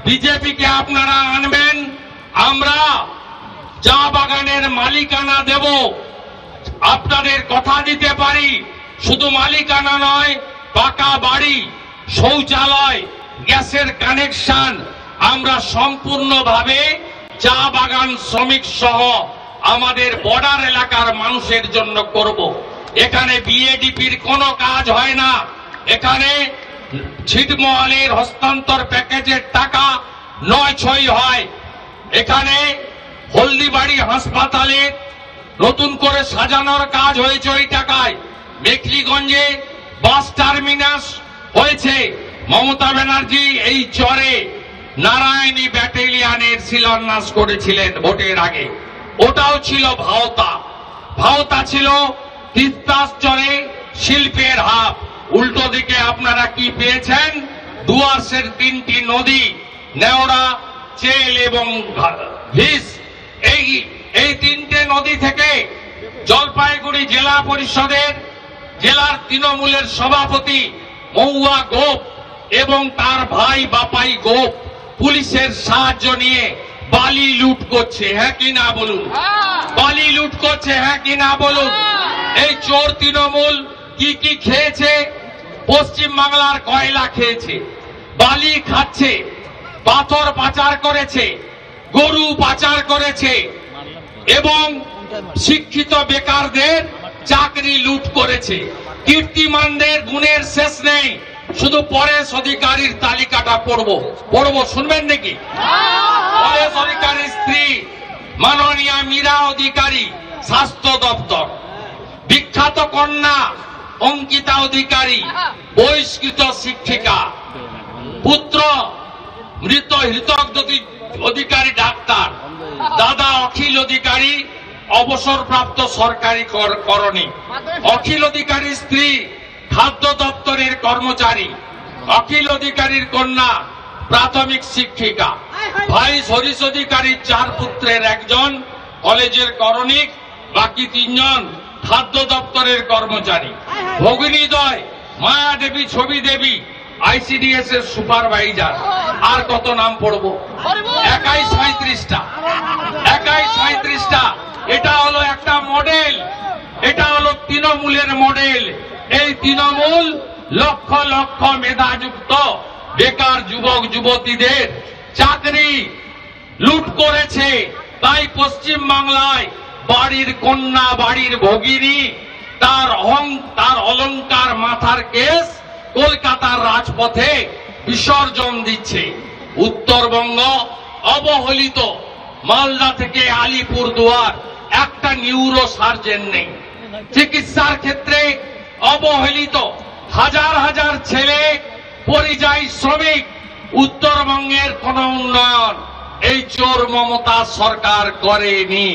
বিজেপিকে আপনারা আনবেন, আমরা চা বাগানের মালিকানা দেব। আপনাদের কথা দিতে পারি, শুধু মালিকানা নয়, পাকা বাড়ি, শৌচালয়, গ্যাসের কানেকশন আমরা সম্পূর্ণভাবে চা বাগান শ্রমিক সহ আমাদের বর্ডার এলাকার মানুষের জন্য করব। এখানে বিএডিপির কোনো কাজ হয় না, এখানে ছিটমহলের হস্তান্তর প্যাকেজের টাকা ৯-৬ হয়। এখানে হলদিবাড়ি হাসপাতালে নতুন করে সাজানোর কাজ হয়েছে ওই টাকায়। মেখলিগঞ্জে বাস টার্মিনাস হয়েছে। মমতা ব্যানার্জি এই চরে নারায়ণী ব্যাটালিয়নের শিলান্যাস করেছিলেন ভোটের আগে, ওটাও ছিল ভাওতা। ভাওতা ছিল তিস্তাস চরে শিল্পের হাব। উল্টো দিকে আপনারা কি পেয়েছেন? ডুয়ার্সের 3টি নদী, নেওড়া, চেল এবং ভিস, এই 3টে নদী থেকে জলপাইগুড়ি জেলা পরিষদের জেলার তৃণমূলের সভাপতি মহুয়া গোপ এবং তার ভাই বাপাই গোপ পুলিশের সাহায্য নিয়ে বালি লুট করছে, হ্যাঁ কি না বলুন? বালি লুট করছে, হ্যাঁ কি না বলুন? এই চোর তৃণমূল কি কি খেয়েছে? পশ্চিম বাংলার কয়লা খেয়েছে, বালি খাচ্ছে, পাথর পাচার করেছে, গরু পাচার করেছে এবং শিক্ষিত বেকারদের চাকরি লুট করেছে। কীর্তিমানদের গুণের শেষ নেই। শুধু পরেশ অধিকারীর তালিকাটা পড়বো, শুনবেন নাকি? পরেশ অধিকারীর স্ত্রী মাননীয়া মীরা অধিকারী, স্বাস্থ্য দপ্তর। বিখ্যাত কন্যা অঙ্কিতা অধিকারী, বহিষ্কৃত শিক্ষিকা। পুত্র মৃত হৃতক অধিকারী, ডাক্তার। দাদা অখিল অধিকারী, অবসরপ্রাপ্ত সরকারি কর্মী। অখিল অধিকারীর স্ত্রী খাদ্য দপ্তরের কর্মচারী। অখিল অধিকারীর কন্যা প্রাথমিক শিক্ষিকা। ভাই হরিশ অধিকারীর 4 পুত্রের একজন কলেজের করণিক, বাকি 3 জন খাদ্য দপ্তরের কর্মচারী। ভগিনীদয় মায়া দেবী, ছবি দেবী আইসিডিএস এর সুপারভাইজার। আর কত নাম পড়বো? একাই 37টা। এটা হলো একটা মডেল, এটা হলো তৃণমূলের মডেল। এই তৃণমূল লক্ষ লক্ষ মেধাযুক্ত বেকার যুবক যুবতীদের চাকরি লুট করেছে। তাই পশ্চিম বাংলায় বাড়ির কন্যা, বাড়ির ভগিনী, তার অলংকার মাথার কেস কলকাতার রাজপথে বিসর্জন দিচ্ছে। উত্তরবঙ্গ অবহেলিত। মালদা থেকে আলিপুরদুয়ার একটা নিউরো সার্জন নেই। চিকিৎসার ক্ষেত্রে অবহেলিত। হাজার হাজার ছেলে পরিযায়ী শ্রমিক। উত্তরবঙ্গের কোন উন্নয়ন এই চোর মমতা সরকার করেনি।